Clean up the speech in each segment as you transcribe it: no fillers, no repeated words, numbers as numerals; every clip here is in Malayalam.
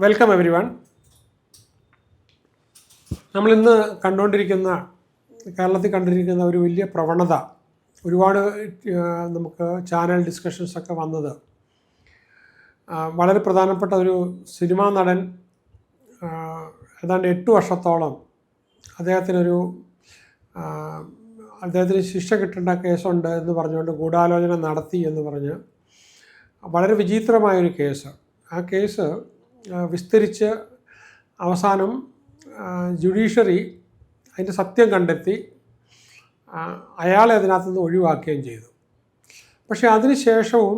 Welcome every one. നമ്മളിന്ന് കേരളത്തിൽ കണ്ടിരിക്കുന്ന ഒരു വലിയ പ്രവണത, ഒരുപാട് നമുക്ക് ചാനൽ ഡിസ്കഷൻസൊക്കെ വന്നത്, വളരെ പ്രധാനപ്പെട്ട ഒരു സിനിമാ നടൻ ഏതാണ്ട് 8 വർഷത്തോളം അദ്ദേഹത്തിന് ശിക്ഷ കിട്ടേണ്ട കേസുണ്ട് എന്ന് പറഞ്ഞുകൊണ്ട് ഗൂഢാലോചന നടത്തി എന്ന് പറഞ്ഞ് വളരെ വിചിത്രമായൊരു കേസ്. ആ കേസ് വിസ്തരിച്ച് അവസാനം ജുഡീഷ്യറി അതിൻ്റെ സത്യം കണ്ടെത്തി അയാളെ അതിനകത്ത് നിന്ന് ഒഴിവാക്കുകയും ചെയ്തു. പക്ഷേ അതിനുശേഷവും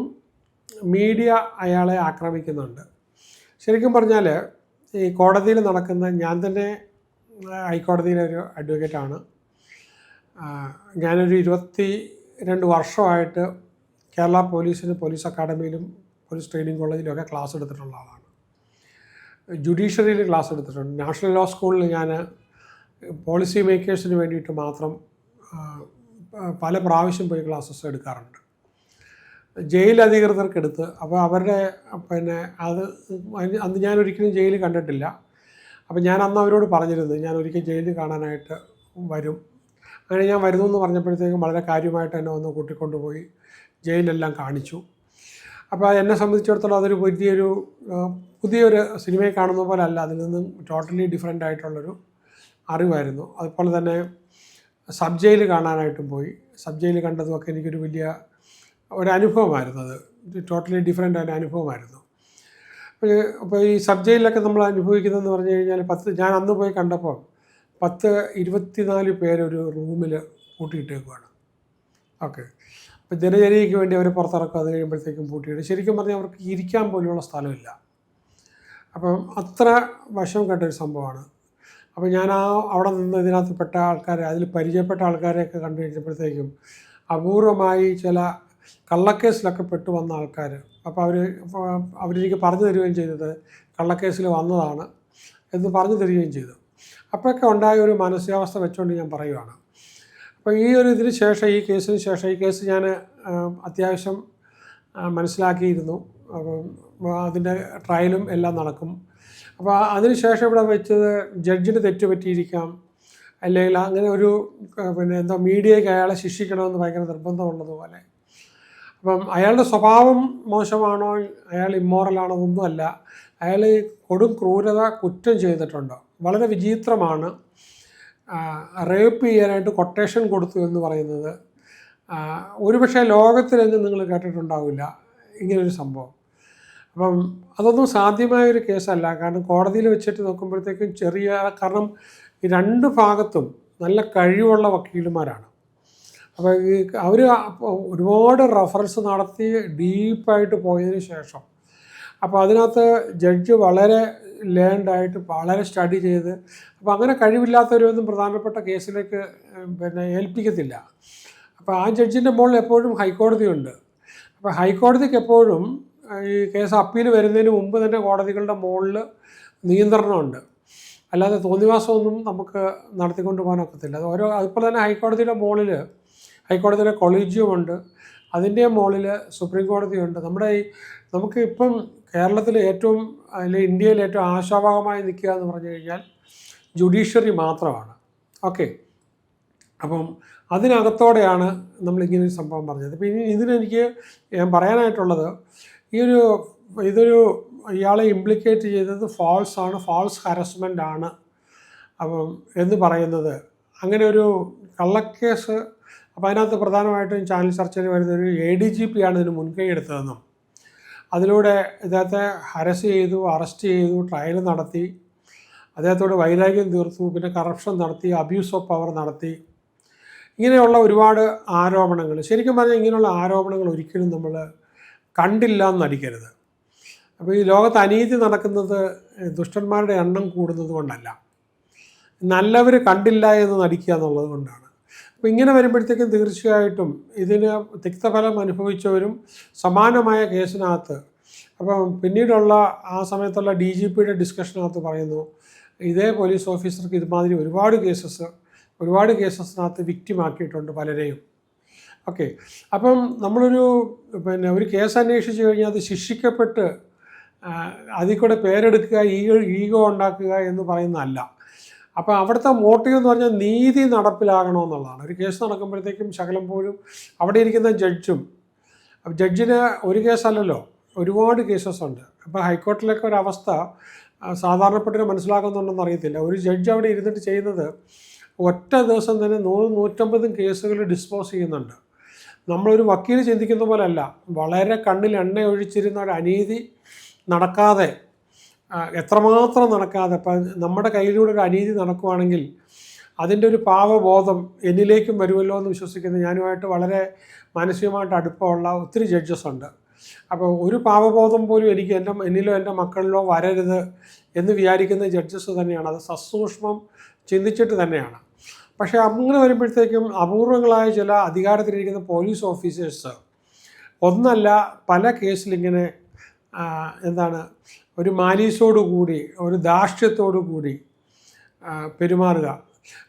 മീഡിയ അയാളെ ആക്രമിക്കുന്നുണ്ട്. ശരിക്കും പറഞ്ഞാൽ ഈ കോടതിയിൽ നടക്കുന്ന, ഞാൻ തന്നെ ഹൈക്കോടതിയിലെ ഒരു അഡ്വക്കേറ്റാണ്. ഞാനൊരു 22 വർഷമായിട്ട് കേരള പോലീസ് അക്കാഡമിയിലും പോലീസ് ട്രെയിനിങ് കോളേജിലുമൊക്കെ ക്ലാസ് എടുത്തിട്ടുള്ള ആളാണ്. ജുഡീഷ്യറിയിൽ ക്ലാസ് എടുത്തിട്ടുണ്ട്. നാഷണൽ ലോ സ്കൂളിൽ ഞാൻ പോളിസി മേക്കേഴ്സിന് വേണ്ടിയിട്ട് മാത്രം പല പ്രാവശ്യം പോയി ക്ലാസ്സസ് എടുക്കാറുണ്ട്. ജയിൽ അധികൃതർക്കെടുത്ത്, അപ്പോൾ അവരുടെ അന്ന് ഞാൻ ഒരിക്കലും ജയിൽ കണ്ടിട്ടില്ല. അപ്പോൾ ഞാൻ അന്ന് അവരോട് പറഞ്ഞിരുന്നു, ഞാൻ ഒരിക്കൽ ജയിൽ കാണാനായിട്ട് വരും. അങ്ങനെ ഞാൻ വരുന്നു എന്ന് പറഞ്ഞപ്പോഴത്തേക്കും വളരെ കാര്യമായിട്ട് എന്നെ ഒന്ന് കൂട്ടിക്കൊണ്ടുപോയി ജയിലെല്ലാം കാണിച്ചു. അപ്പോൾ എന്നെ സംബന്ധിച്ചിടത്തോളം അതൊരു പുതിയൊരു സിനിമയെ കാണുന്ന പോലെ അല്ല, അതിൽ നിന്നും ടോട്ടലി ഡിഫറെൻ്റ് ആയിട്ടുള്ളൊരു അറിവായിരുന്നു. അതുപോലെ തന്നെ സബ് ജയിൽ കാണാനായിട്ടും പോയി. സബ് ജയിൽ കണ്ടതുമൊക്കെ എനിക്കൊരു വലിയ ഒരു അനുഭവമായിരുന്നു. അത് ടോട്ടലി ഡിഫറെൻ്റ് ആയ അനുഭവമായിരുന്നു. അപ്പോൾ ഈ സബ് ജയിലിലൊക്കെ നമ്മൾ അനുഭവിക്കുന്നതെന്ന് പറഞ്ഞു കഴിഞ്ഞാൽ, ഞാൻ അന്ന് പോയി കണ്ടപ്പോൾ 24 പേരൊരു റൂമിൽ പൂട്ടിയിട്ടേക്കുവാണ്. ഓക്കെ, അപ്പോൾ ജനചര്യയ്ക്ക് വേണ്ടി അവർ പുറത്തിറക്കും. അത് കഴിയുമ്പോഴത്തേക്കും പൂട്ടിയിട്ട് ശരിക്കും പറഞ്ഞാൽ അവർക്ക് ഇരിക്കാൻ പോലെയുള്ള സ്ഥലമില്ല. അപ്പം അത്ര വശം കെട്ടൊരു സംഭവമാണ്. അപ്പോൾ ഞാൻ അവിടെ നിന്ന് ഇതിനകത്ത് പെട്ട ആൾക്കാരെ, അതിൽ പരിചയപ്പെട്ട ആൾക്കാരെയൊക്കെ കണ്ടു കഴിഞ്ഞപ്പോഴത്തേക്കും അപൂർവമായി ചില കള്ളക്കേസിലൊക്കെ പെട്ടു വന്ന ആൾക്കാർ, അപ്പോൾ അവരെനിക്ക് പറഞ്ഞു തരികയും ചെയ്തത് കള്ളക്കേസിൽ വന്നതാണ് എന്ന് പറഞ്ഞു തരികയും ചെയ്തു. അപ്പോഴൊക്കെ ഉണ്ടായ ഒരു മാനസികാവസ്ഥ വെച്ചുകൊണ്ട് ഞാൻ പറയുകയാണ്. അപ്പോൾ ഇതിന് ശേഷം, ഈ കേസ് ഞാൻ അത്യാവശ്യം മനസ്സിലാക്കിയിരുന്നു. അപ്പം അതിൻ്റെ ട്രയലും എല്ലാം നടക്കും. അപ്പോൾ അതിനുശേഷം ഇവിടെ വെച്ചത് ജഡ്ജിന് തെറ്റുപറ്റിയിരിക്കാം, അല്ലെങ്കിൽ അങ്ങനെ ഒരു മീഡിയയ്ക്ക് അയാളെ ശിക്ഷിക്കണമെന്ന് ഭയങ്കര നിർബന്ധമുള്ളതുപോലെ. അപ്പം അയാളുടെ സ്വഭാവം മോശമാണോ, അയാൾ ഇമ്മോറലാണോ ഒന്നുമല്ല. അയാൾ കൊടും ക്രൂരത കുറ്റം ചെയ്തിട്ടുണ്ട്. വളരെ വിചിത്രമാണ്. റേപ്പ് ചെയ്യാനായിട്ട് കൊട്ടേഷൻ കൊടുത്തു എന്ന് പറയുന്നത് ഒരുപക്ഷെ ലോകത്തിലെങ്ങും നിങ്ങൾ കേട്ടിട്ടുണ്ടാവില്ല ഇങ്ങനൊരു സംഭവം. അപ്പം അതൊന്നും സാധ്യമായൊരു കേസല്ല. കാരണം കോടതിയിൽ വെച്ചിട്ട് നോക്കുമ്പോഴത്തേക്കും കാരണം ഈ 2 ഭാഗത്തും നല്ല കഴിവുള്ള വക്കീലുമാരാണ്. അപ്പോൾ അവർ ഒരുപാട് റെഫറൻസ് നടത്തി ഡീപ്പായിട്ട് പോയതിന് ശേഷം, അപ്പോൾ അതിനകത്ത് ജഡ്ജ് വളരെ ലേൺഡായിട്ട് വളരെ സ്റ്റഡി ചെയ്ത്, അപ്പോൾ അങ്ങനെ കഴിവില്ലാത്തവരൊന്നും പ്രധാനപ്പെട്ട കേസിലേക്ക് ഏൽപ്പിക്കത്തില്ല. അപ്പോൾ ആ ജഡ്ജിൻ്റെ മുകളിൽ എപ്പോഴും ഹൈക്കോടതിയുണ്ട്. അപ്പോൾ ഹൈക്കോടതിക്ക് എപ്പോഴും ഈ കേസ് അപ്പീൽ വരുന്നതിന് മുമ്പ് തന്നെ കോടതികളുടെ മുകളിൽ നിയന്ത്രണമുണ്ട്. അല്ലാതെ തോന്നിവാസമൊന്നും നമുക്ക് നടത്തിക്കൊണ്ട് പോകാനൊക്കത്തില്ല. അതുപോലെ തന്നെ ഹൈക്കോടതിയിലെ കൊളീജിയമുണ്ട്, അതിൻ്റെ മുകളിൽ സുപ്രീം കോടതിയുണ്ട്. നമുക്ക് ഇപ്പം കേരളത്തിൽ ഏറ്റവും, അല്ലെങ്കിൽ ഇന്ത്യയിൽ ഏറ്റവും ആശാവഹമായി നിൽക്കുക എന്ന് പറഞ്ഞു കഴിഞ്ഞാൽ ജുഡീഷ്യറി മാത്രമാണ്. ഓക്കെ, അപ്പം അതിനകത്തോടെയാണ് നമ്മളിങ്ങനൊരു സംഭവം പറഞ്ഞത്. അപ്പോൾ ഇതിനെനിക്ക് ഞാൻ പറയാനായിട്ടുള്ളത്, ഇയാളെ ഇംപ്ലിക്കേറ്റ് ചെയ്തത് ഫാൾസ് ഹാരസ്മെൻ്റ് ആണ് അപ്പം എന്ന് പറയുന്നത്. അങ്ങനെ ഒരു കള്ളക്കേസ്. അപ്പോൾ അതിനകത്ത് പ്രധാനമായിട്ടും ചാനൽ ചർച്ചയിൽ വരുന്നൊരു ADGP ആണ് ഇതിന് മുൻകൈ എടുത്തതെന്നും, അതിലൂടെ ഇദ്ദേഹത്തെ അറസ്റ്റ് ചെയ്തു, ട്രയൽ നടത്തി, അദ്ദേഹത്തോട് വൈരാഗ്യം തീർത്തു, പിന്നെ കറപ്ഷൻ നടത്തി, അബ്യൂസ് ഓഫ് പവർ നടത്തി, ഇങ്ങനെയുള്ള ഒരുപാട് ആരോപണങ്ങൾ. ശരിക്കും പറഞ്ഞാൽ ഇങ്ങനെയുള്ള ആരോപണങ്ങൾ ഒരിക്കലും നമ്മൾ കണ്ടില്ല എന്ന് നടിക്കരുത്. അപ്പോൾ ഈ ലോകത്ത് അനീതി നടക്കുന്നത് ദുഷ്ടന്മാരുടെ എണ്ണം കൂടുന്നത് കൊണ്ടല്ല, നല്ലവർ കണ്ടില്ല എന്ന് നടിക്കുക എന്നുള്ളത് കൊണ്ടാണ്. അപ്പോൾ ഇങ്ങനെ വരുമ്പോഴത്തേക്കും തീർച്ചയായിട്ടും ഇതിന് തിക്തഫലം അനുഭവിച്ചവരും സമാനമായ കേസിനകത്ത്, അപ്പം പിന്നീടുള്ള ആ സമയത്തുള്ള DGPയുടെ ഡിസ്കഷനകത്ത് പറയുന്നു, ഇതേ പോലീസ് ഓഫീസർക്ക് ഇതുമാതിരി ഒരുപാട് കേസസിനകത്ത് വിക്റ്റിമാക്കിയിട്ടുണ്ട് പലരെയും. ഓക്കെ, അപ്പം നമ്മളൊരു കേസ് അന്വേഷിച്ച് കഴിഞ്ഞാൽ അത് ശിക്ഷിക്കപ്പെട്ട് അതിൽ കൂടെ പേരെടുക്കുക, ഈഗോ ഉണ്ടാക്കുക എന്ന് പറയുന്നതല്ല. അപ്പോൾ അവിടുത്തെ മോട്ടീവ് എന്ന് പറഞ്ഞാൽ നീതി നടപ്പിലാകണമെന്നുള്ളതാണ്. ഒരു കേസ് നടക്കുമ്പോഴത്തേക്കും ശകലം പോലും അവിടെ ഇരിക്കുന്ന ജഡ്ജിന് ഒരു കേസല്ലല്ലോ, ഒരുപാട് കേസസ് ഉണ്ട്. അപ്പോൾ ഹൈക്കോർട്ടിലൊക്കെ ഒരവസ്ഥ സാധാരണപ്പെട്ടവർ മനസ്സിലാക്കുന്നുണ്ടെന്ന് അറിയത്തില്ല. ഒരു ജഡ്ജ് അവിടെ ഇരുന്നിട്ട് ചെയ്യുന്നത് ഒറ്റ ദിവസം തന്നെ 100-150 കേസുകൾ ഡിസ്പോസ് ചെയ്യുന്നുണ്ട്. നമ്മളൊരു വക്കീൽ ചിന്തിക്കുന്ന പോലെയല്ല, വളരെ കണ്ണിൽ എണ്ണ ഒഴിച്ചിരുന്ന ഒരു അനീതി നടക്കാതെ, എത്രമാത്രം നടക്കാതെ, ഇപ്പം നമ്മുടെ കയ്യിലൂടെ ഒരു അനീതി നടക്കുവാണെങ്കിൽ അതിൻ്റെ ഒരു പാവബോധം എന്നിലേക്കും വരുമല്ലോ എന്ന് വിശ്വസിക്കുന്ന, ഞാനുമായിട്ട് വളരെ മാനസികമായിട്ട് അടുപ്പമുള്ള ഒത്തിരി ജഡ്ജസ് ഉണ്ട്. അപ്പോൾ ഒരു പാവബോധം പോലും എനിക്ക് എന്നിലോ എൻ്റെ മക്കളിലോ വരരുത് എന്ന് വിചാരിക്കുന്ന ജഡ്ജസ് തന്നെയാണ്. അത് സസൂക്ഷ്മം ചിന്തിച്ചിട്ട് തന്നെയാണ്. പക്ഷേ അങ്ങനെ വരുമ്പോഴത്തേക്കും അപൂർവങ്ങളായ ചില അധികാരത്തിലിരിക്കുന്ന പോലീസ് ഓഫീസേഴ്സ് ഒന്നല്ല പല കേസിലിങ്ങനെ ഒരു മാലീസോടുകൂടി, ഒരു ധാർഷ്ട്യത്തോടു കൂടി പെരുമാറുക.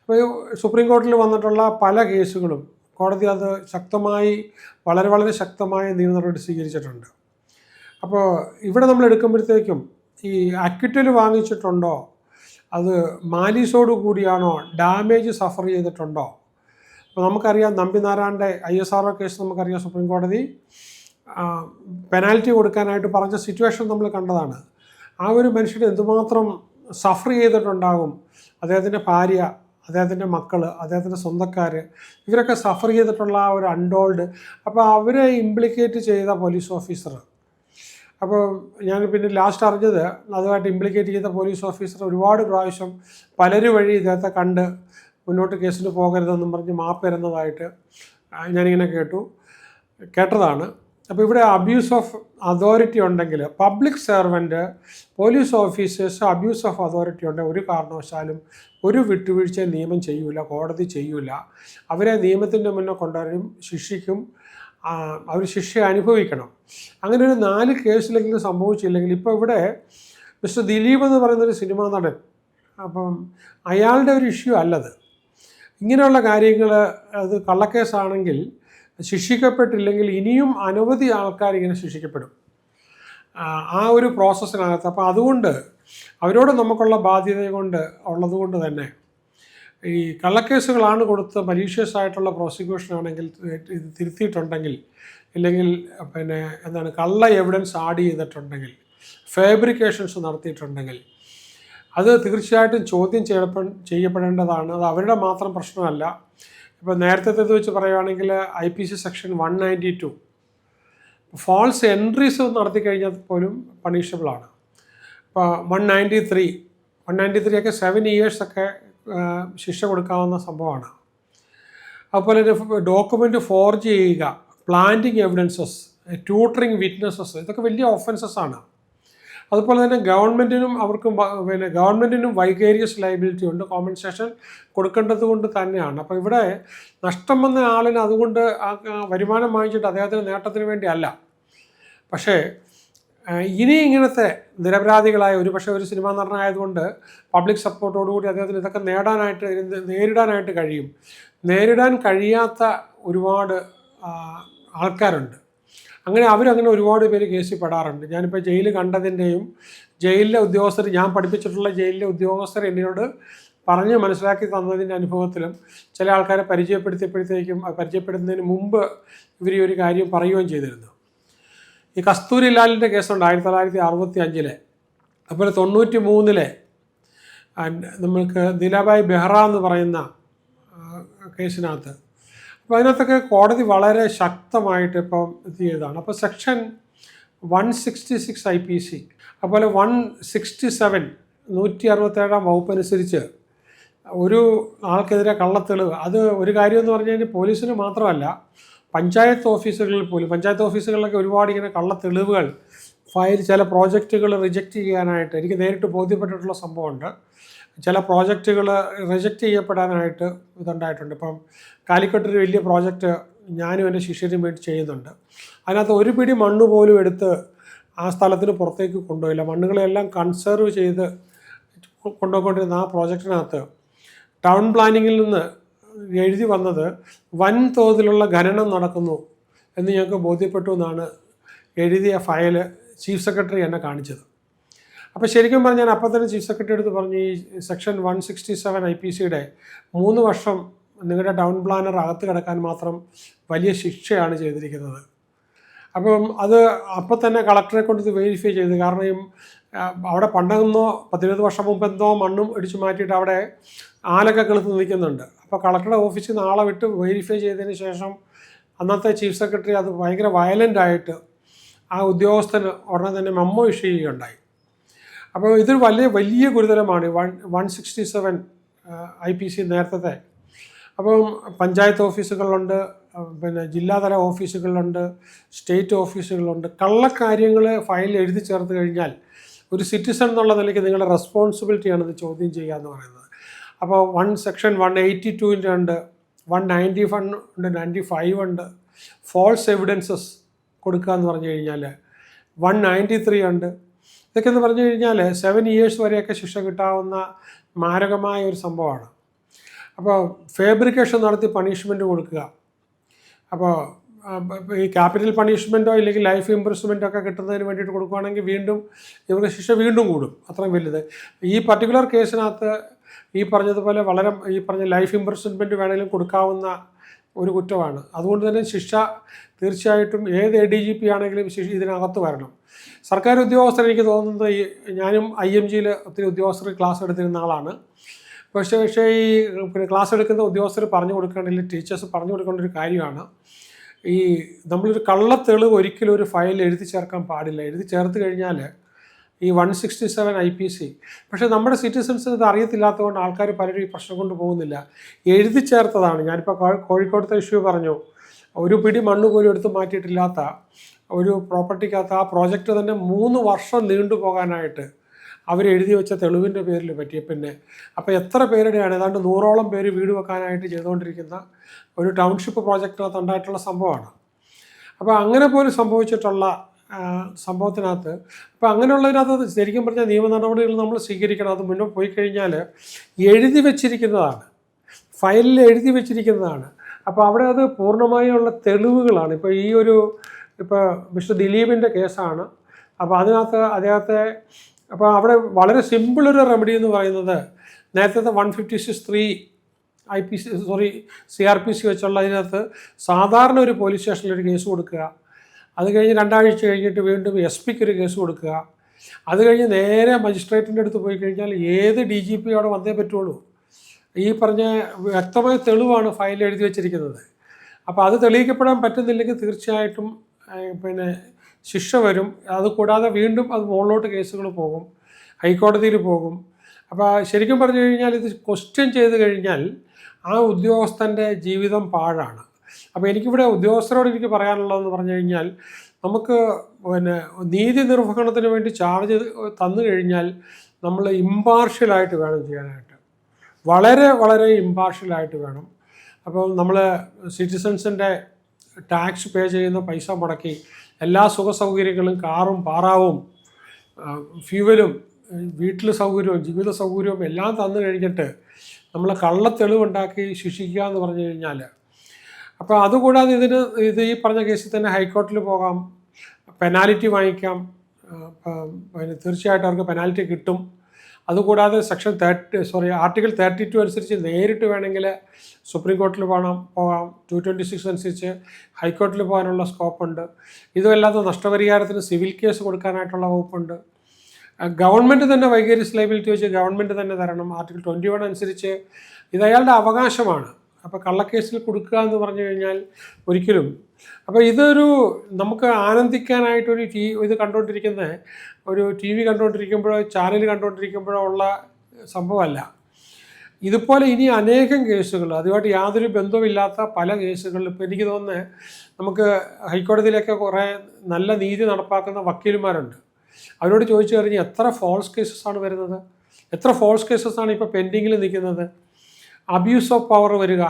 അപ്പോൾ സുപ്രീം കോടതിയിൽ വന്നിട്ടുള്ള പല കേസുകളും കോടതി അത് ശക്തമായി, വളരെ ശക്തമായ നിയമ നടപടി സ്വീകരിച്ചിട്ടുണ്ട്. അപ്പോൾ ഇവിടെ നമ്മൾ എടുക്കുമ്പോഴത്തേക്കും ഈ അക്വിറ്റൽ വാങ്ങിച്ചിട്ടുണ്ടോ, അത് മാലീസോട് കൂടിയാണോ, ഡാമേജ് സഫർ ചെയ്തിട്ടുണ്ടോ? അപ്പോൾ നമുക്കറിയാം നമ്പിനാരായണൻ്റെ ISRO കേസ് നമുക്കറിയാം. സുപ്രീം കോടതി പെനാൽറ്റി കൊടുക്കാനായിട്ട് പറഞ്ഞ സിറ്റുവേഷൻ നമ്മൾ കണ്ടതാണ്. ആ ഒരു മനുഷ്യന് എന്തുമാത്രം സഫർ ചെയ്തിട്ടുണ്ടാകും. അദ്ദേഹത്തിൻ്റെ ഭാര്യ, അദ്ദേഹത്തിൻ്റെ മക്കൾ, അദ്ദേഹത്തിൻ്റെ സ്വന്തക്കാർ, ഇവരൊക്കെ സഫർ ചെയ്തിട്ടുള്ള ആ ഒരു അൺടോൾഡ്. അപ്പോൾ അവരെ ഇംപ്ലിക്കേറ്റ് ചെയ്ത പോലീസ് ഓഫീസർ, അപ്പോൾ ഞാൻ പിന്നെ ലാസ്റ്റ് അറിഞ്ഞത് അതുമായിട്ട് ഇംപ്ലിക്കേറ്റ് ചെയ്ത പോലീസ് ഓഫീസർ ഒരുപാട് പ്രാവശ്യം പലരും വഴി ഇദ്ദേഹത്തെ കണ്ട് മുന്നോട്ട് കേസിന് പോകരുതെന്നും പറഞ്ഞ് മാപ്പ് തരുന്നതായിട്ട് ഞാനിങ്ങനെ കേട്ടതാണ്. അപ്പോൾ ഇവിടെ അബ്യൂസ് ഓഫ് അതോറിറ്റി ഉണ്ടെങ്കിൽ, public servant, police officers abuse of authority ഉണ്ടെങ്കിൽ ഒരു കാരണവശാലും ഒരു വിട്ടുവീഴ്ചയും നിയമം ചെയ്യൂല, കോടതി ചെയ്യൂല. അവരെ നിയമത്തിൻ്റെ മുന്നേ കൊണ്ടുവരും, ശിക്ഷിക്കും, അവർ ശിക്ഷ അനുഭവിക്കണം. അങ്ങനെ ഒരു 4 കേസിലെങ്കിലും സംഭവിച്ചില്ലെങ്കിൽ, ഇപ്പോൾ ഇവിടെ മിസ്റ്റർ ദിലീപ് എന്ന് പറയുന്നൊരു സിനിമാ നടൻ, അപ്പം അയാളുടെ ഒരു ഇഷ്യൂ അല്ലത്. ഇങ്ങനെയുള്ള കാര്യങ്ങൾ, അത് കള്ളക്കേസാണെങ്കിൽ ശിക്ഷിക്കപ്പെട്ടില്ലെങ്കിൽ ഇനിയും അനവധി ആൾക്കാർ ഇങ്ങനെ ശിക്ഷിക്കപ്പെടും ആ ഒരു പ്രോസസ്സിനകത്ത്. അപ്പോൾ അതുകൊണ്ട് അവരോട് നമുക്കുള്ള ബാധ്യത ഉള്ളതുകൊണ്ട് തന്നെ ഈ കള്ളക്കേസുകളാണ് കൊടുത്ത് മലീഷ്യസ് ആയിട്ടുള്ള പ്രോസിക്യൂഷൻ ആണെങ്കിൽ ഇത് തിരുത്തിയിട്ടുണ്ടെങ്കിൽ, ഇല്ലെങ്കിൽ കള്ള എവിഡൻസ് ആഡ് ചെയ്തിട്ടുണ്ടെങ്കിൽ, ഫാബ്രിക്കേഷൻസ് നടത്തിയിട്ടുണ്ടെങ്കിൽ, അത് തീർച്ചയായിട്ടും ചോദ്യം ചെയ്യപ്പെടേണ്ടതാണ്. അത് അവരുടെ മാത്രം പ്രശ്നമല്ല. ഇപ്പോൾ നേരത്തെ ഇത് വെച്ച് പറയുകയാണെങ്കിൽ IPC സെക്ഷൻ 192 ഫാൾസ് എൻട്രീസ് നടത്തി കഴിഞ്ഞാൽ പോലും പണിഷബിളാണ്. ഇപ്പോൾ 193 ഒക്കെ 7 ഇയേഴ്സൊക്കെ ശിക്ഷ കൊടുക്കാവുന്ന സംഭവമാണ്. അതുപോലെ തന്നെ ഡോക്യുമെൻ്റ് ഫോർജ് ചെയ്യുക, പ്ലാന്റിങ് എവിഡൻസസ്, ട്യൂട്ടറിങ് വിറ്റ്നസസ്, ഇതൊക്കെ വലിയ ഒഫൻസസ് ആണ്. അതുപോലെ തന്നെ ഗവൺമെൻറ്റിനും വൈകേരിയസ് ലയബിലിറ്റി ഉണ്ട്, കോമ്പൻസേഷൻ കൊടുക്കേണ്ടത് കൊണ്ട് തന്നെയാണ്. അപ്പോൾ ഇവിടെ നഷ്ടം വന്ന ആളിന് അതുകൊണ്ട് വരുമാനം വാങ്ങിച്ചിട്ട് അദ്ദേഹത്തിന് നേട്ടത്തിന് വേണ്ടിയല്ല. പക്ഷേ ഇനി ഇങ്ങനത്തെ നിരപരാധികളായ ഒരു സിനിമാ നടനായതുകൊണ്ട് പബ്ലിക് സപ്പോർട്ടോടുകൂടി അദ്ദേഹത്തിന് ഇതൊക്കെ നേരിടാനായിട്ട് കഴിയും. നേരിടാൻ കഴിയാത്ത ഒരുപാട് ആൾക്കാരുണ്ട്. അവരങ്ങനെ ഒരുപാട് പേര് കേസിൽ പെടാറുണ്ട്. ഞാനിപ്പോൾ ജയിൽ കണ്ടതിൻ്റെയും ജയിലിലെ ഉദ്യോഗസ്ഥർ, ഞാൻ പഠിപ്പിച്ചിട്ടുള്ള ജയിലിലെ ഉദ്യോഗസ്ഥർ എന്നോട് പറഞ്ഞ് മനസ്സിലാക്കി തന്നതിൻ്റെ അനുഭവത്തിലും ചില ആൾക്കാരെ പരിചയപ്പെടുത്തുന്നതിന് മുമ്പ് ഇവർ ഈ ഒരു കാര്യം പറയുകയും ചെയ്തിരുന്നു. ഈ കസ്തൂരിലാലിൻ്റെ കേസുണ്ട് 1965. അതുപോലെ 93 നമ്മൾക്ക് ദിലാബായ് ബെഹ്റ എന്ന് പറയുന്ന കേസിനകത്ത്. അപ്പോൾ അതിനകത്തൊക്കെ കോടതി വളരെ ശക്തമായിട്ട് ഇപ്പം ഇത് ചെയ്തതാണ്. അപ്പോൾ സെക്ഷൻ 166 IPC, അതുപോലെ 167 167 വകുപ്പ് അനുസരിച്ച് ഒരു ആൾക്കെതിരെ കള്ളത്തെളിവ്, അത് ഒരു കാര്യമെന്ന് പറഞ്ഞു കഴിഞ്ഞാൽ പോലീസിന് മാത്രമല്ല, പഞ്ചായത്ത് ഓഫീസുകളിലൊക്കെ ഒരുപാട് ഇങ്ങനെ കള്ളത്തെളിവുകൾ ചില പ്രോജക്റ്റുകൾ റിജക്റ്റ് ചെയ്യാനായിട്ട് എനിക്ക് നേരിട്ട് ബോധ്യപ്പെട്ടിട്ടുള്ള സംഭവമുണ്ട്. ചില പ്രോജക്റ്റുകൾ റിജക്റ്റ് ചെയ്യപ്പെടാനായിട്ട് ഇതുണ്ടായിട്ടുണ്ട്. ഇപ്പം കാലിക്കട്ടൊരു വലിയ പ്രോജക്റ്റ് ഞാനും എൻ്റെ ശിഷ്യരും വേണ്ടി ചെയ്യുന്നുണ്ട്. അതിനകത്ത് ഒരു പിടി മണ്ണ് പോലും എടുത്ത് ആ സ്ഥലത്തിന് പുറത്തേക്ക് കൊണ്ടുപോയില്ല. മണ്ണുകളെല്ലാം കൺസേർവ് ചെയ്ത് കൊണ്ടുപോയിക്കൊണ്ടിരുന്ന ആ പ്രോജക്റ്റിനകത്ത് ടൗൺ പ്ലാനിങ്ങിൽ നിന്ന് എഴുതി വന്നത് വൻതോതിലുള്ള ഖനനം നടക്കുന്നു എന്ന് ഞങ്ങൾക്ക് ബോധ്യപ്പെട്ടു എന്നാണ് എഴുതിയ ഫയല് ചീഫ് സെക്രട്ടറി എന്നെ കാണിച്ചത്. അപ്പോൾ ശരിക്കും പറഞ്ഞാൽ ഞാൻ അപ്പം തന്നെ ചീഫ് സെക്രട്ടറി അടുത്ത് പറഞ്ഞു, ഈ സെക്ഷൻ 167 IPCയുടെ 3 വർഷം നിങ്ങളുടെ ടൗൺ പ്ലാനർ അകത്ത് കിടക്കാൻ മാത്രം വലിയ ശിക്ഷയാണ് ചെയ്തിരിക്കുന്നത്. അപ്പം അത് അപ്പം തന്നെ കളക്ടറെ കൊണ്ട് ഇത് വെരിഫൈ ചെയ്തു. കാരണം അവിടെ പണ്ടെന്നോ 10-20 വർഷം മുമ്പ് എന്തോ മണ്ണും ഇടിച്ചു മാറ്റിയിട്ട് അവിടെ ആലൊക്കെ കിളുത്ത് നിൽക്കുന്നുണ്ട്. അപ്പോൾ കളക്ടറുടെ ഓഫീസിൽ നിന്ന് ആളെ വിട്ട് വെരിഫൈ ചെയ്തതിന് ശേഷം അന്നത്തെ ചീഫ് സെക്രട്ടറി അത് ഭയങ്കര വയലൻ്റായിട്ട് ആ ഉദ്യോഗസ്ഥന് ഉടനെ തന്നെ മെമ്മോ ഇഷ്യൂ ചെയ്യുകയുണ്ടായി. അപ്പോൾ ഇതൊരു വലിയ ഗുരുതരമാണ് 167 IPC നേരത്തെ. അപ്പം പഞ്ചായത്ത് ഓഫീസുകളുണ്ട്, പിന്നെ ജില്ലാതല ഓഫീസുകളുണ്ട്, സ്റ്റേറ്റ് ഓഫീസുകളുണ്ട്. കള്ളക്കാര്യങ്ങൾ ഫയലിൽ എഴുതി ചേർത്ത് കഴിഞ്ഞാൽ ഒരു സിറ്റിസൺ എന്നുള്ള നിലയ്ക്ക് നിങ്ങളുടെ റെസ്പോൺസിബിലിറ്റിയാണ് ഇത് ചോദ്യം ചെയ്യുക എന്ന് പറയുന്നത്. അപ്പോൾ സെക്ഷൻ 182 ഉണ്ട്, 191 ഉണ്ട്, 95 ഉണ്ട്. ഫോൾസ് എവിഡൻസസ് കൊടുക്കുക എന്ന് പറഞ്ഞു കഴിഞ്ഞാൽ 193 ഉണ്ട്. ഇതൊക്കെ എന്ന് പറഞ്ഞു കഴിഞ്ഞാൽ 7 years വരെയൊക്കെ ശിക്ഷ കിട്ടാവുന്ന മാരകമായ ഒരു സംഭവമാണ്. അപ്പോൾ ഫാബ്രിക്കേഷൻ നടത്തി പണിഷ്മെൻറ്റ് കൊടുക്കുക. അപ്പോൾ ഈ ക്യാപിറ്റൽ പണിഷ്മെൻറ്റോ ഇല്ലെങ്കിൽ ലൈഫ് ഇംപ്രിസൺമെൻറ്റോ ഒക്കെ കിട്ടുന്നതിന് വേണ്ടിയിട്ട് കൊടുക്കുകയാണെങ്കിൽ വീണ്ടും ഇവർക്ക് ശിക്ഷ വീണ്ടും കൂടും, അത്രയും വലുത്. ഈ പർട്ടിക്കുലർ കേസിനകത്ത് ഈ പറഞ്ഞതുപോലെ ഈ പറഞ്ഞ ലൈഫ് ഇംപ്രിസൺമെൻറ്റ് വേണമെങ്കിലും കൊടുക്കാവുന്ന ഒരു കുറ്റമാണ്. അതുകൊണ്ട് തന്നെ ശിക്ഷ തീർച്ചയായിട്ടും ഏത് ADGP ആണെങ്കിലും ഇതിനകത്ത് വരണം. സർക്കാർ ഉദ്യോഗസ്ഥർ, എനിക്ക് തോന്നുന്നത്, ഞാനും IMGയിൽ ഒത്തിരി ഉദ്യോഗസ്ഥർ ക്ലാസ് എടുത്തിരുന്ന ആളാണ്. പക്ഷേ ഈ ക്ലാസ് എടുക്കുന്ന ഉദ്യോഗസ്ഥർ പറഞ്ഞു കൊടുക്കേണ്ട, ടീച്ചേഴ്സ് പറഞ്ഞു കൊടുക്കേണ്ട ഒരു കാര്യമാണ്, ഈ നമ്മളൊരു കള്ളത്തെളിവ് ഒരിക്കലും ഒരു ഫയലിൽ എഴുതി ചേർക്കാൻ പാടില്ല. എഴുതി ചേർത്ത് കഴിഞ്ഞാൽ ഈ 167 IPC, പക്ഷേ നമ്മുടെ സിറ്റിസൺസിന് ഇത് അറിയത്തില്ലാത്തതുകൊണ്ട് ആൾക്കാർ പലരും ഈ പ്രശ്നം കൊണ്ട് പോകുന്നില്ല. എഴുതി ചേർത്തതാണ്. ഞാനിപ്പോൾ കോഴിക്കോടത്തെ ഇഷ്യൂ പറഞ്ഞു, ഒരു പിടി മണ്ണ് പോലും എടുത്ത് മാറ്റിയിട്ടില്ലാത്ത ഒരു പ്രോപ്പർട്ടിക്കകത്ത് ആ പ്രോജക്റ്റ് തന്നെ 3 വർഷം നീണ്ടു പോകാനായിട്ട് അവരെഴുതി വെച്ച തെളിവിൻ്റെ പേരിൽ പറ്റിയ പിന്നെ അപ്പോൾ എത്ര പേരുടെയാണ്, ഏതാണ്ട് 100ഓളം പേര് വീട് വെക്കാനായിട്ട് ചെയ്തുകൊണ്ടിരിക്കുന്ന ഒരു ടൗൺഷിപ്പ് പ്രോജക്റ്റിനകത്ത് ഉണ്ടായിട്ടുള്ള സംഭവമാണ്. അപ്പോൾ അങ്ങനെ പോലും സംഭവിച്ചിട്ടുള്ള സംഭവത്തിനകത്ത് അപ്പോൾ അങ്ങനെയുള്ളതിനകത്ത് ശരിക്കും പറഞ്ഞാൽ നിയമ നടപടികൾ നമ്മൾ സ്വീകരിക്കണം. അത് മുന്നോട്ട് പോയി കഴിഞ്ഞാൽ എഴുതി വെച്ചിരിക്കുന്നതാണ്, ഫയലിൽ എഴുതി വെച്ചിരിക്കുന്നതാണ്. അപ്പോൾ അവിടെ അത് പൂർണ്ണമായുള്ള തെളിവുകളാണ്. ഇപ്പോൾ മിസ്റ്റർ ദിലീപിൻ്റെ കേസാണ്. അപ്പോൾ അദ്ദേഹത്തെ അപ്പോൾ അവിടെ വളരെ സിമ്പിളൊരു റെമഡി എന്ന് പറയുന്നത്, നേരത്തെ 156(3) CRPC വെച്ചുള്ള അതിനകത്ത് സാധാരണ ഒരു പോലീസ് സ്റ്റേഷനിൽ ഒരു കേസ് കൊടുക്കുക, അത് കഴിഞ്ഞ് 2 ആഴ്ച കഴിഞ്ഞിട്ട് വീണ്ടും SP-ക്ക് ഒരു കേസ് കൊടുക്കുക, അത് കഴിഞ്ഞ് നേരെ മജിസ്ട്രേറ്റിൻ്റെ അടുത്ത് പോയി കഴിഞ്ഞാൽ ഏത് DGP അവിടെ വന്നേ പറ്റുള്ളൂ. ഈ പറഞ്ഞ വ്യക്തമായ തെളിവാണ് ഫയലിൽ എഴുതി വെച്ചിരിക്കുന്നത്. അപ്പോൾ അത് തെളിയിക്കപ്പെടാൻ പറ്റുന്നില്ലെങ്കിൽ തീർച്ചയായിട്ടും പിന്നെ ശിക്ഷ വരും. അതുകൂടാതെ വീണ്ടും അത് മുകളിലോട്ട് കേസുകൾ പോകും, ഹൈക്കോടതിയിൽ പോകും. അപ്പോൾ ശരിക്കും പറഞ്ഞു കഴിഞ്ഞാൽ ഇത് ക്വസ്റ്റ്യൻ ചെയ്ത് കഴിഞ്ഞാൽ ആ ഉദ്യോഗസ്ഥൻ്റെ ജീവിതം പാഴാണ്. അപ്പോൾ എനിക്കിവിടെ ഉദ്യോഗസ്ഥരോട് എനിക്ക് പറയാനുള്ളതെന്ന് പറഞ്ഞു കഴിഞ്ഞാൽ, നമുക്ക് പിന്നെ നീതി നിർവഹണത്തിന് വേണ്ടി ചാർജ് തന്നു കഴിഞ്ഞാൽ നമ്മൾ ഇമ്പാർഷ്യലായിട്ട് വേണം ചെയ്യാനായിട്ട്, വളരെ വളരെ ഇമ്പാർഷ്യലായിട്ട് വേണം. അപ്പോൾ നമ്മൾ സിറ്റിസൺസിൻ്റെ ടാക്സ് പേ ചെയ്യുന്ന പൈസ മുടക്കി എല്ലാ സുഖ സൗകര്യങ്ങളും, കാറും പാറാവും ഫ്യൂവലും വീട്ടിൽ സൗകര്യവും ജീവിത സൗകര്യവും എല്ലാം തന്നു കഴിഞ്ഞിട്ട് നമ്മൾ കള്ളത്തെളിവുണ്ടാക്കി ശിക്ഷിക്കുക എന്ന് പറഞ്ഞു കഴിഞ്ഞാൽ, അപ്പോൾ അതുകൂടാതെ ഇത് ഈ പറഞ്ഞ കേസിൽ തന്നെ ഹൈക്കോടതിയിൽ പോകാം, പെനാൽറ്റി വാങ്ങിക്കാം, തീർച്ചയായിട്ടും അവർക്ക് പെനാൽറ്റി കിട്ടും. അതുകൂടാതെ ആർട്ടിക്കിൾ 32 അനുസരിച്ച് നേരിട്ട് വേണമെങ്കിൽ സുപ്രീം കോടതിയിൽ പോകാം, 226 അനുസരിച്ച് ഹൈക്കോടതിയിൽ പോകാനുള്ള സ്കോപ്പുണ്ട്. ഇതുമല്ലാതെ നഷ്ടപരിഹാരത്തിന് സിവിൽ കേസ് കൊടുക്കാനായിട്ടുള്ള വകുപ്പുണ്ട്. ഗവൺമെൻറ് തന്നെ വൈകാരിയസ് ലയബിലിറ്റി വെച്ച് ഗവൺമെൻറ് തന്നെ തരണം. ആർട്ടിക്കിൾ 21 അനുസരിച്ച് ഇത് അയാളുടെ അവകാശമാണ്. അപ്പോൾ കള്ളക്കേസിൽ കൊടുക്കുക എന്ന് പറഞ്ഞു കഴിഞ്ഞാൽ ഒരിക്കലും, അപ്പോൾ ഇതൊരു നമുക്ക് ആനന്ദിക്കാനായിട്ടൊരു ഇത് കണ്ടുകൊണ്ടിരിക്കുന്ന ഒരു TV കണ്ടുകൊണ്ടിരിക്കുമ്പോഴോ ചാനൽ കണ്ടുകൊണ്ടിരിക്കുമ്പോഴോ ഉള്ള സംഭവമല്ല. ഇതുപോലെ ഇനി അനേകം കേസുകൾ, അതുമായിട്ട് യാതൊരു ബന്ധവുമില്ലാത്ത പല കേസുകളിൽ ഇപ്പോൾ എനിക്ക് തോന്നുന്നത് നമുക്ക് ഹൈക്കോടതിയിലൊക്കെ കുറേ നല്ല നീതി നടപ്പാക്കുന്ന വക്കീലുമാരുണ്ട്. അവരോട് ചോദിച്ചു കഴിഞ്ഞാൽ എത്ര ഫോൾസ് കേസസാണ് വരുന്നത്, എത്ര ഫോൾസ് കേസസാണ് ഇപ്പോൾ പെൻഡിങ്ങിൽ നിൽക്കുന്നത്. അബ്യൂസ് ഓഫ് പവർ വരിക,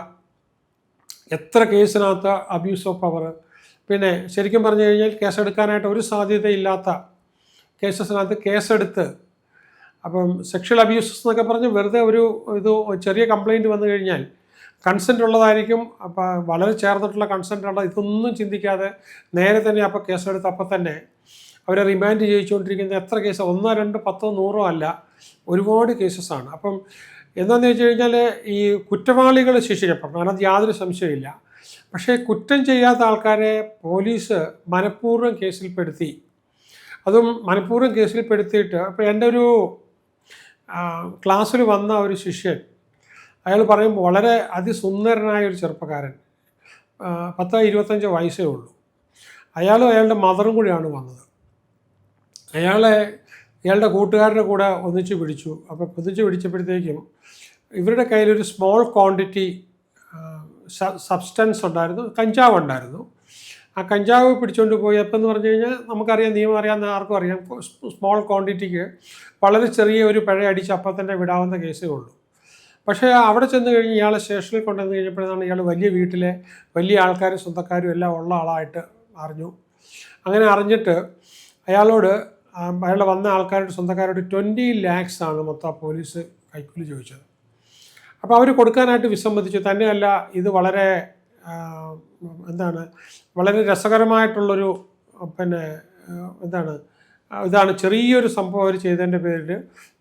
എത്ര കേസിനകത്ത് അബ്യൂസ് ഓഫ് പവർ. പിന്നെ ശരിക്കും പറഞ്ഞു കഴിഞ്ഞാൽ കേസെടുക്കാനായിട്ട് ഒരു സാധ്യതയില്ലാത്ത കേസസിനകത്ത് കേസെടുത്ത്, അപ്പം സെക്ഷൽ അബ്യൂസസ് എന്നൊക്കെ പറഞ്ഞ് വെറുതെ ചെറിയ കംപ്ലയിൻറ്റ് വന്നു കഴിഞ്ഞാൽ കൺസെൻറ്റ് ഉള്ളതായിരിക്കും. അപ്പോൾ വളരെ ചേർന്നിട്ടുള്ള കൺസെൻറ്റ് ഉള്ള ഇതൊന്നും ചിന്തിക്കാതെ നേരെ തന്നെ അപ്പോൾ കേസെടുത്ത് അപ്പം തന്നെ അവരെ റിമാൻഡ് ചെയ്യിച്ചുകൊണ്ടിരിക്കുന്ന എത്ര കേസ്, 1, 2, 10, 100 അല്ല, ഒരുപാട് കേസസാണ്. അപ്പം എന്താണെന്ന് വെച്ച് കഴിഞ്ഞാൽ ഈ കുറ്റവാളികൾ ശിക്ഷിക്കപ്പെടണം, അതിനകത്ത് യാതൊരു സംശയമില്ല. പക്ഷേ കുറ്റം ചെയ്യാത്ത ആൾക്കാരെ പോലീസ് മനഃപൂർവ്വം കേസിൽപ്പെടുത്തി, അതും മനഃപൂർവ്വം കേസിൽപ്പെടുത്തിയിട്ട്, അപ്പോൾ എൻ്റെ ഒരു ക്ലാസ്സിൽ വന്ന ഒരു ശിഷ്യൻ, അയാൾ പറയുമ്പോൾ വളരെ അതിസുന്ദരനായ ഒരു ചെറുപ്പക്കാരൻ, 10-25 വയസ്സേ ഉള്ളൂ. അയാളും അയാളുടെ മദറും കൂടിയാണ് വന്നത്. അയാളുടെ കൂട്ടുകാരുടെ കൂടെ ഒന്നിച്ച് പിടിച്ചു. അപ്പോൾ ഒന്നിച്ച് പിടിച്ചപ്പോഴത്തേക്കും ഇവരുടെ കയ്യിലൊരു സ്മോൾ ക്വാണ്ടിറ്റി സബ്സ്റ്റൻസ് ഉണ്ടായിരുന്നു, കഞ്ചാവ് ഉണ്ടായിരുന്നു. ആ കഞ്ചാവ് പിടിച്ചുകൊണ്ട് പോയി. എപ്പോൾ എന്ന് പറഞ്ഞു കഴിഞ്ഞാൽ നമുക്കറിയാം, നിയമം അറിയാവുന്ന ആർക്കും അറിയാം, സ്മോൾ ക്വാണ്ടിറ്റിക്ക് വളരെ ചെറിയ ഒരു പിഴ അടിച്ച് അപ്പം തന്നെ വിടാവുന്ന കേസേ ഉള്ളൂ. പക്ഷേ അവിടെ ചെന്ന് കഴിഞ്ഞ് ഇയാളെ സ്റ്റേഷനിൽ കൊണ്ടുവന്ന് കഴിഞ്ഞപ്പോഴാണ് ഇയാൾ വലിയ വീട്ടിലെ വലിയ ആൾക്കാരും സ്വന്തക്കാരും എല്ലാം ഉള്ള ആളായിട്ട് അറിഞ്ഞു. അങ്ങനെ അറിഞ്ഞിട്ട് അയാളോട്, അയാളുടെ വന്ന ആൾക്കാരുടെ സ്വന്തക്കാരോട് 20 lakhs ആണ് മൊത്തം പോലീസ് കൈക്കൂലി ചോദിച്ചത്. അപ്പോൾ അവർ കൊടുക്കാനായിട്ട് വിസമ്മതിച്ചു. തന്നെയല്ല, ഇത് വളരെ വളരെ രസകരമായിട്ടുള്ളൊരു ഇതാണ് ചെറിയൊരു സംഭവം അവർ ചെയ്തതിൻ്റെ പേരിൽ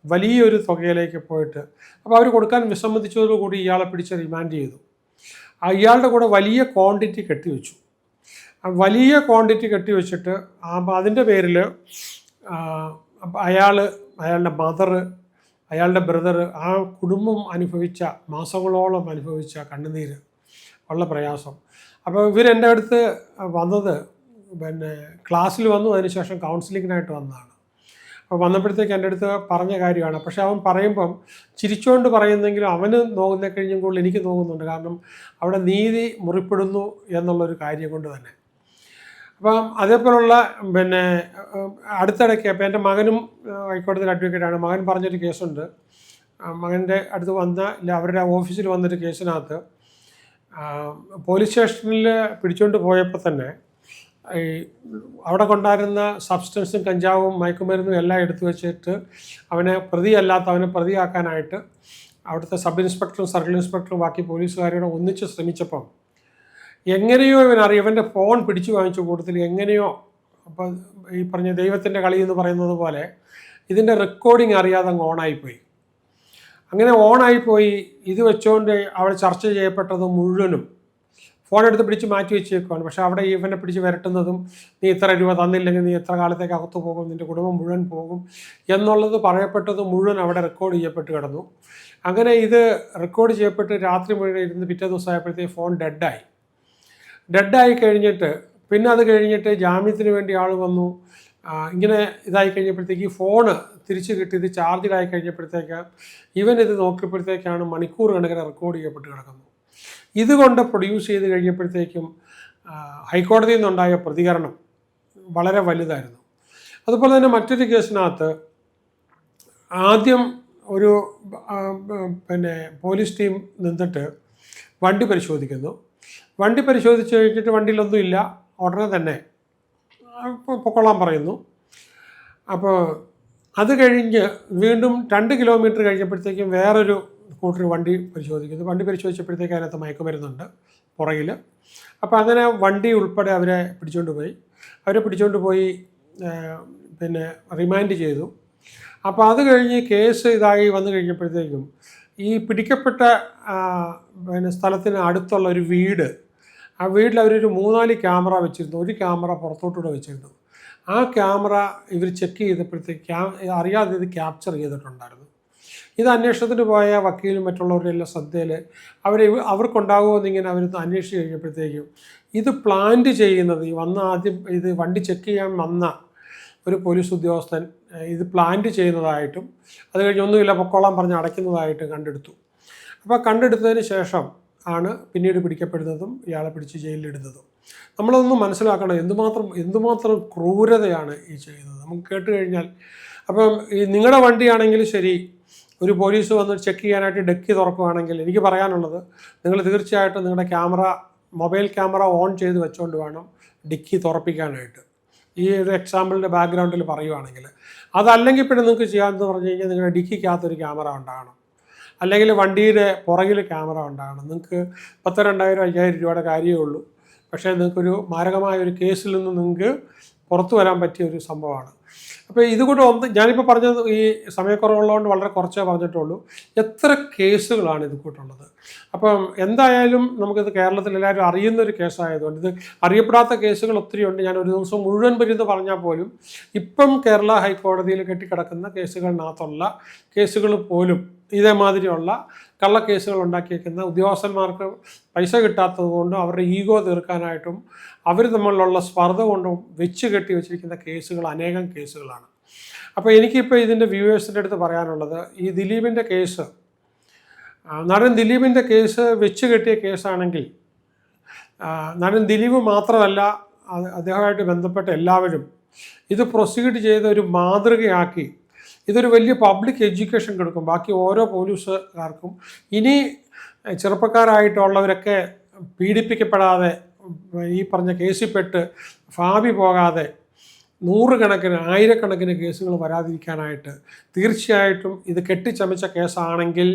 വലിയൊരു തുകയിലേക്ക് പോയിട്ട്, അപ്പോൾ അവർ കൊടുക്കാൻ വിസമ്മതിച്ചതോടുകൂടി ഇയാളെ പിടിച്ച് റിമാൻഡ് ചെയ്തു. ഇയാളുടെ കൂടെ വലിയ ക്വാണ്ടിറ്റി കെട്ടിവെച്ചു. വലിയ ക്വാണ്ടിറ്റി കെട്ടിവെച്ചിട്ട് അതിൻ്റെ പേരിൽ അയാളുടെ മദർ, അയാളുടെ ബ്രദർ, ആ കുടുംബം മാസങ്ങളോളം അനുഭവിച്ച കണ്ണുനീര്, ഉള്ള പ്രയാസം. അപ്പോൾ ഇവരെൻ്റെ അടുത്ത് വന്നത് ക്ലാസ്സിൽ വന്നു, അതിനുശേഷം കൗൺസിലിങ്ങിനായിട്ട് വന്നതാണ്. അപ്പോൾ വന്നപ്പോഴത്തേക്ക് എൻ്റെ അടുത്ത് പറഞ്ഞ കാര്യമാണ്. പക്ഷേ അവൻ പറയുമ്പം ചിരിച്ചുകൊണ്ട് പറയുന്നെങ്കിലും അവന് നോക്കുന്ന കഴിഞ്ഞും കൂടുതൽ എനിക്ക് നോക്കുന്നുണ്ട്. കാരണം അവിടെ നീതി മുറിപ്പെടുന്നു എന്നുള്ളൊരു കാര്യം കൊണ്ട് തന്നെ. അപ്പം അതേപോലുള്ള അടുത്തിടയ്ക്ക്, അപ്പോൾ എൻ്റെ മകനും ഹൈക്കോടതിയിൽ അഡ്വക്കേറ്റാണ്. മകൻ പറഞ്ഞൊരു കേസുണ്ട്. മകൻ്റെ അടുത്ത് അവരുടെ ഓഫീസിൽ വന്നൊരു കേസിനകത്ത് പോലീസ് സ്റ്റേഷനിൽ പിടിച്ചുകൊണ്ട് പോയപ്പോൾ തന്നെ അവിടെ കൊണ്ടായിരുന്ന സബ്സ്റ്റൻസും കഞ്ചാവും മയക്കുമരുന്നും എല്ലാം എടുത്തു വെച്ചിട്ട് അവനെ പ്രതിയാക്കാനായിട്ട് അവിടുത്തെ സബ് ഇൻസ്പെക്ടറും സർക്കിൾ ഇൻസ്പെക്ടറും ബാക്കി പോലീസുകാരോട് ഒന്നിച്ച് ശ്രമിച്ചപ്പം എങ്ങനെയോ ഇവൻ്റെ ഫോൺ പിടിച്ചു വാങ്ങിച്ച കൂട്ടത്തിൽ എങ്ങനെയോ, അപ്പോൾ ഈ പറഞ്ഞ ദൈവത്തിൻ്റെ കളി എന്ന് പറയുന്നത് പോലെ ഇതിൻ്റെ റെക്കോർഡിങ് അറിയാതെ അങ്ങ് ഓണായിപ്പോയി. അങ്ങനെ ഓണായിപ്പോയി. ഇത് വെച്ചുകൊണ്ട് അവിടെ ചർച്ച ചെയ്യപ്പെട്ടത് മുഴുവനും ഫോൺ എടുത്ത് പിടിച്ച് മാറ്റി വെച്ചേക്കുവാണ്. പക്ഷേ അവിടെ ഇവനെ പിടിച്ച് വരട്ടുന്നതും, നീ ഇത്ര രൂപ തന്നില്ലെങ്കിൽ നീ എത്ര കാലത്തേക്ക് അകത്ത് പോകും, നിൻ്റെ കുടുംബം മുഴുവൻ പോകും എന്നുള്ളത് പറയപ്പെട്ടത് മുഴുവൻ അവിടെ റെക്കോർഡ് ചെയ്യപ്പെട്ട് കിടന്നു. അങ്ങനെ ഇത് റെക്കോർഡ് ചെയ്യപ്പെട്ട് രാത്രി മുഴുവൻ ഇരുന്ന് പിറ്റേ ദിവസമായപ്പോഴത്തേക്ക് ഫോൺ ഡെഡായി കഴിഞ്ഞിട്ട്, പിന്നെ അത് കഴിഞ്ഞിട്ട് ജാമ്യത്തിന് വേണ്ടി ആൾ വന്നു. ഇങ്ങനെ ഇതായി കഴിഞ്ഞപ്പോഴത്തേക്ക് ഈ ഫോണ് തിരിച്ച് കിട്ടിയത് ചാർജിലായി കഴിഞ്ഞപ്പോഴത്തേക്ക് ഇത് നോക്കിയപ്പോഴത്തേക്കാണ് മണിക്കൂർ കണക്കിന് റെക്കോർഡ് ചെയ്യപ്പെട്ട് കിടക്കുന്നത്. ഇതുകൊണ്ട് പ്രൊഡ്യൂസ് ചെയ്ത് കഴിഞ്ഞപ്പോഴത്തേക്കും ഹൈക്കോടതിയിൽ നിന്നുണ്ടായ പ്രതികരണം വളരെ വലുതായിരുന്നു. അതുപോലെ തന്നെ മറ്റൊരു കേസിനകത്ത് ആദ്യം ഒരു പോലീസ് ടീം നിന്നിട്ട് വണ്ടി പരിശോധിക്കുന്നു. വണ്ടി പരിശോധിച്ച് കഴിഞ്ഞിട്ട് വണ്ടിയിലൊന്നുമില്ല, ഉടനെ തന്നെ പൊക്കോളാൻ പറയുന്നു. അപ്പോൾ അത് കഴിഞ്ഞ് വീണ്ടും 2 കിലോമീറ്റർ കഴിഞ്ഞപ്പോഴത്തേക്കും വേറൊരു കൂട്ടർ വണ്ടി പരിശോധിക്കുന്നു. വണ്ടി പരിശോധിച്ചപ്പോഴത്തേക്ക് അതിനകത്ത് മയക്കുമരുന്നുണ്ട് പുറകിൽ. അപ്പോൾ അങ്ങനെ വണ്ടി ഉൾപ്പെടെ അവരെ പിടിച്ചുകൊണ്ട് പോയി റിമാൻഡ് ചെയ്തു. അപ്പോൾ അത് കഴിഞ്ഞ് കേസ് ഇതായി വന്നു കഴിഞ്ഞപ്പോഴത്തേക്കും ഈ പിടിക്കപ്പെട്ട സ്ഥലത്തിന് അടുത്തുള്ള ഒരു വീട്, ആ വീട്ടിൽ അവരൊരു 3-4 ക്യാമറ വെച്ചിരുന്നു. ഒരു ക്യാമറ പുറത്തോട്ടൂടെ വെച്ചിരുന്നു. ആ ക്യാമറ ഇവർ ചെക്ക് ചെയ്തപ്പോഴത്തേക്ക് അറിയാതെ ഇത് ക്യാപ്ചർ ചെയ്തിട്ടുണ്ടായിരുന്നു. ഇത് അന്വേഷണത്തിന് പോയ വക്കീലും മറ്റുള്ളവരുടെ എല്ലാം ശ്രദ്ധയിൽ അവർക്കുണ്ടാകുമെന്നിങ്ങനെ അവർ അന്വേഷിച്ച് കഴിഞ്ഞപ്പോഴത്തേക്കും ഇത് പ്ലാന്റ് ചെയ്യുന്നത് ആദ്യം ഇത് വണ്ടി ചെക്ക് ചെയ്യാൻ വന്ന ഒരു പോലീസ് ഉദ്യോഗസ്ഥൻ ഇത് പ്ലാന്റ് ചെയ്യുന്നതായിട്ടും അത് കഴിഞ്ഞ് ഒന്നുമില്ല പൊക്കോളാൻ പറഞ്ഞ് അടയ്ക്കുന്നതായിട്ട് കണ്ടെടുത്തു. അപ്പോൾ കണ്ടെടുത്തതിന് ശേഷം ആണ് പിന്നീട് പിടിക്കപ്പെടുന്നതും ഇയാളെ പിടിച്ച് ജയിലിലിടുന്നതും. നമ്മളൊന്ന് മനസ്സിലാക്കണം എന്തുമാത്രം ക്രൂരതയാണ് ഈ ചെയ്യുന്നത്. നമുക്ക് കേട്ട് കഴിഞ്ഞാൽ, അപ്പം ഈ നിങ്ങളുടെ വണ്ടിയാണെങ്കിലും ശരി, ഒരു പോലീസ് വന്ന് ചെക്ക് ചെയ്യാനായിട്ട് ഡെക്കി തുറക്കുകയാണെങ്കിൽ എനിക്ക് പറയാനുള്ളത്, നിങ്ങൾ തീർച്ചയായിട്ടും നിങ്ങളുടെ മൊബൈൽ ക്യാമറ ഓൺ ചെയ്ത് വെച്ചുകൊണ്ട് വേണം ഡിക്കി തുറപ്പിക്കാനായിട്ട്. ഈ ഒരു എക്സാമ്പിളിൻ്റെ ബാക്ക്ഗ്രൗണ്ടിൽ പറയുവാണെങ്കിൽ, അതല്ലെങ്കിൽ പിന്നെ നിങ്ങൾക്ക് ചെയ്യാമെന്ന് പറഞ്ഞു കഴിഞ്ഞാൽ നിങ്ങളുടെ ഡിക്കിക്കകത്തൊരു ക്യാമറ ഉണ്ടാകണം, അല്ലെങ്കിൽ വണ്ടിയുടെ പുറകിൽ ക്യാമറ ഉണ്ടാകണം. നിങ്ങൾക്ക് 10,000, 2,000, 5,000 രൂപയുടെ കാര്യമേ ഉള്ളൂ. പക്ഷേ നിങ്ങൾക്കൊരു മാരകമായ ഒരു കേസിൽ നിന്ന് നിങ്ങൾക്ക് പുറത്തു വരാൻ പറ്റിയ ഒരു സംഭവമാണ്. അപ്പോൾ ഇതുകൊണ്ട് ഞാനിപ്പോൾ പറഞ്ഞത് ഈ സമയക്കുറവുള്ളതുകൊണ്ട് വളരെ കുറച്ചേ പറഞ്ഞിട്ടുള്ളൂ. എത്ര കേസുകളാണ് ഇത് കൂട്ടുള്ളത്. അപ്പം എന്തായാലും നമുക്കിത് കേരളത്തിൽ എല്ലാവരും അറിയുന്നൊരു കേസായതുകൊണ്ട്, ഇത് അറിയപ്പെടാത്ത കേസുകൾ ഒത്തിരിയുണ്ട്. ഞാൻ ഒരു ദിവസം മുഴുവൻ വരുന്നത് പറഞ്ഞാൽ പോലും ഇപ്പം കേരള ഹൈക്കോടതിയിൽ കെട്ടിക്കിടക്കുന്ന കേസുകളിനകത്തുള്ള കേസുകൾ പോലും ഇതേമാതിരിയുള്ള കള്ളക്കേസുകൾ ഉണ്ടാക്കിയേക്കുന്ന ഉദ്യോഗസ്ഥന്മാർക്ക് പൈസ കിട്ടാത്തത് കൊണ്ടും അവരുടെ ഈഗോ തീർക്കാനായിട്ടും അവർ തമ്മിലുള്ള സ്പർദ്ധ കൊണ്ടും വെച്ച് കെട്ടി വെച്ചിരിക്കുന്ന കേസുകൾ അനേകം കേസുകളാണ്. അപ്പോൾ എനിക്കിപ്പോൾ ഇതിൻ്റെ വ്യൂവേഴ്സിൻ്റെ അടുത്ത് പറയാനുള്ളത്, ഈ ദിലീപിൻ്റെ കേസ്, നടൻ ദിലീപിൻ്റെ കേസ് വെച്ച് കെട്ടിയ കേസാണെങ്കിൽ നടൻ ദിലീപ് മാത്രമല്ല അദ്ദേഹമായിട്ട് ബന്ധപ്പെട്ട എല്ലാവരും ഇത് പ്രൊസീഡ് ചെയ്ത ഒരു മാതൃകയാക്കി ഇതൊരു വലിയ പബ്ലിക് എഡ്യൂക്കേഷൻ കൊടുക്കും ബാക്കി ഓരോ പോലീസുകാർക്കും. ഇനി ചെറുപ്പക്കാരായിട്ടുള്ളവരൊക്കെ പീഡിപ്പിക്കപ്പെടാതെ ഈ പറഞ്ഞ കേസിൽപ്പെട്ട് ഭാവി പോകാതെ നൂറുകണക്കിന് ആയിരക്കണക്കിന് കേസുകൾ വരാതിരിക്കാനായിട്ട് തീർച്ചയായിട്ടും ഇത് കെട്ടിച്ചമച്ച കേസാണെങ്കിൽ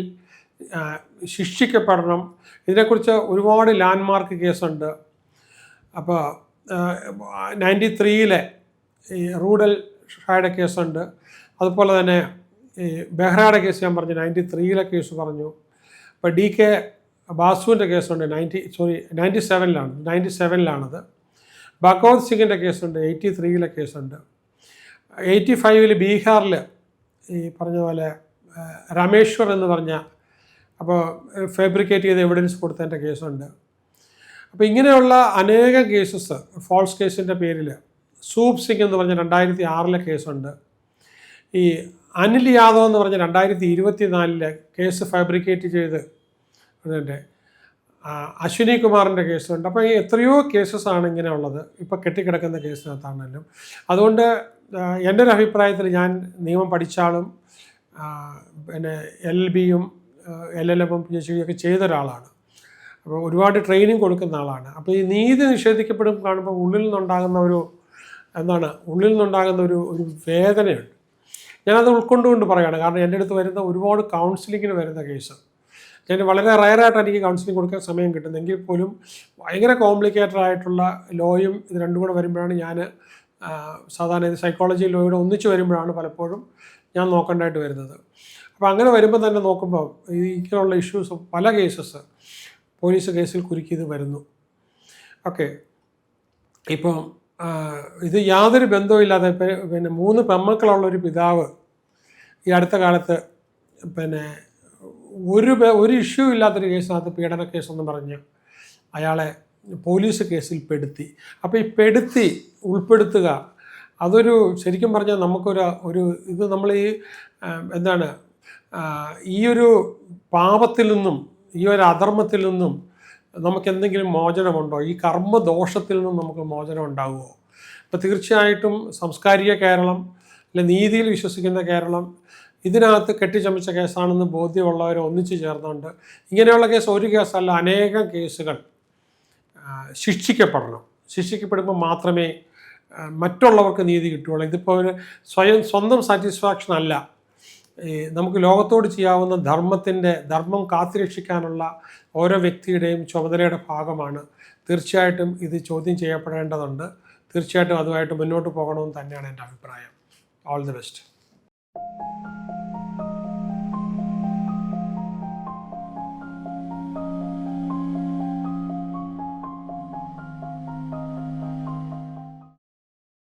ശിക്ഷിക്കപ്പെടണം. ഇതിനെക്കുറിച്ച് ഒരുപാട് ലാൻഡ്മാർക്ക് കേസുണ്ട്. അപ്പോൾ 93-ലെ ഈ റൂഡൽ ഷായുടെ കേസുണ്ട്. അതുപോലെ തന്നെ ഈ ബെഹ്റയുടെ കേസ് ഞാൻ പറഞ്ഞു, 93-ലെ കേസ് പറഞ്ഞു. ഇപ്പോൾ DK ബാസുവിൻ്റെ കേസുണ്ട്, 97-ലാണത്. ഭഗവത് സിംഗിൻ്റെ കേസുണ്ട്, 83-ലെ കേസുണ്ട്. 85-ൽ ബീഹാറിൽ ഈ പറഞ്ഞ പോലെ രാമേശ്വർ എന്ന് പറഞ്ഞ അപ്പോൾ ഫാബ്രിക്കേറ്റ് ചെയ്ത് എവിഡൻസ് കൊടുത്തതിൻ്റെ കേസുണ്ട്. അപ്പോൾ ഇങ്ങനെയുള്ള അനേകം കേസസ് ഫോൾസ് കേസിൻ്റെ പേരിൽ സൂപ് സിംഗ് എന്ന് പറഞ്ഞ 2006-ലെ കേസുണ്ട്. ഈ അനിൽ യാദവ് എന്ന് പറഞ്ഞ 2024-ലെ കേസ് ഫാബ്രിക്കേറ്റ് ചെയ്ത് അതിൻ്റെ അശ്വിനി കുമാറിൻ്റെ കേസുണ്ട്. അപ്പോൾ ഈ എത്രയോ കേസസാണ് ഇങ്ങനെ ഉള്ളത് ഇപ്പോൾ കെട്ടിക്കിടക്കുന്ന കേസിനകത്താണെങ്കിലും. അതുകൊണ്ട് എൻ്റെ ഒരു അഭിപ്രായത്തിൽ ഞാൻ നിയമം പഠിച്ചാലും പിന്നെ LLBയും LLMും PhD ഒക്കെ ചെയ്ത ഒരാളാണ്. അപ്പോൾ ഒരുപാട് ട്രെയിനിങ് കൊടുക്കുന്ന ആളാണ്. അപ്പോൾ ഈ നീതി നിഷേധിക്കപ്പെടും കാണുമ്പോൾ ഉള്ളിൽ നിന്നുണ്ടാകുന്ന ഒരു ഒരു വേദനയുണ്ട്. ഞാനത് ഉൾക്കൊണ്ടുകൊണ്ട് പറയുകയാണ്. കാരണം എൻ്റെ അടുത്ത് വരുന്ന ഒരുപാട് കൗൺസിലിങ്ങിന് വരുന്ന കേസ്, ഞാൻ വളരെ റയറായിട്ട് എനിക്ക് കൗൺസിലിംഗ് കൊടുക്കാൻ സമയം കിട്ടുന്നെങ്കിൽ പോലും ഭയങ്കര കോംപ്ലിക്കേറ്റഡ് ആയിട്ടുള്ള ലോയും ഇത് രണ്ടും കൂടെ വരുമ്പോഴാണ് ഞാൻ സാധാരണ ഇത് സൈക്കോളജി ലോയുടെ ഒന്നിച്ച് വരുമ്പോഴാണ് പലപ്പോഴും ഞാൻ നോക്കേണ്ടതായിട്ട് വരുന്നത്. അപ്പോൾ അങ്ങനെ വരുമ്പോൾ തന്നെ നോക്കുമ്പോൾ ഇങ്ങനെയുള്ള ഇഷ്യൂസ് പല കേസസ് പോലീസ് കേസിൽ കുരുക്കിയത് വരുന്നു. ഓക്കെ, ഇപ്പം ഇത് യാതൊരു ബന്ധവുമില്ലാതെ പിന്നെ 3 പെൺമക്കളുള്ളൊരു പിതാവ് ഈ അടുത്ത കാലത്ത് പിന്നെ ഒരു ഇഷ്യൂ ഇല്ലാത്തൊരു കേസിനകത്ത് പീഡന കേസെന്ന് പറഞ്ഞ് അയാളെ പോലീസ് കേസിൽ പെടുത്തി. അപ്പോൾ ഈ ഉൾപ്പെടുത്തുക അതൊരു ശരിക്കും പറഞ്ഞാൽ നമുക്കൊരു ഇത് നമ്മൾ ഈ ഒരു പാപത്തിൽ നിന്നും ഈ ഒരു അധർമ്മത്തിൽ നിന്നും നമുക്കെന്തെങ്കിലും മോചനമുണ്ടോ? ഈ കർമ്മദോഷത്തിൽ നിന്നും നമുക്ക് മോചനം ഉണ്ടാകുമോ? അപ്പോൾ തീർച്ചയായിട്ടും സാംസ്കാരിക കേരളം, അല്ലെ നീതിയിൽ വിശ്വസിക്കുന്ന കേരളം ഇതിനകത്ത് കെട്ടിച്ചമച്ച കേസാണെന്ന് ബോധ്യമുള്ളവർ ഒന്നിച്ചു ചേർന്നുകൊണ്ട് ഇങ്ങനെയുള്ള കേസ് ഒരു കേസല്ല അനേകം കേസുകൾ ശിക്ഷിക്കപ്പെടുമ്പോൾ മാത്രമേ മറ്റുള്ളവർക്ക് നീതി കിട്ടുകയുള്ളൂ. ഇതിപ്പോൾ ഒരു സ്വന്തം സാറ്റിസ്ഫാക്ഷൻ അല്ല. നമുക്ക് ലോകത്തോട് ചെയ്യാവുന്ന ധർമ്മം കാത്തുരക്ഷിക്കാനുള്ള ഓരോ വ്യക്തിയുടെയും ചുമതലയുടെ ഭാഗമാണ്. തീർച്ചയായിട്ടും ഇത് ചോദ്യം ചെയ്യപ്പെടേണ്ടതുണ്ട്. തീർച്ചയായിട്ടും അതുമായിട്ട് മുന്നോട്ട് പോകണമെന്ന് തന്നെയാണ് എൻ്റെ അഭിപ്രായം. All the best.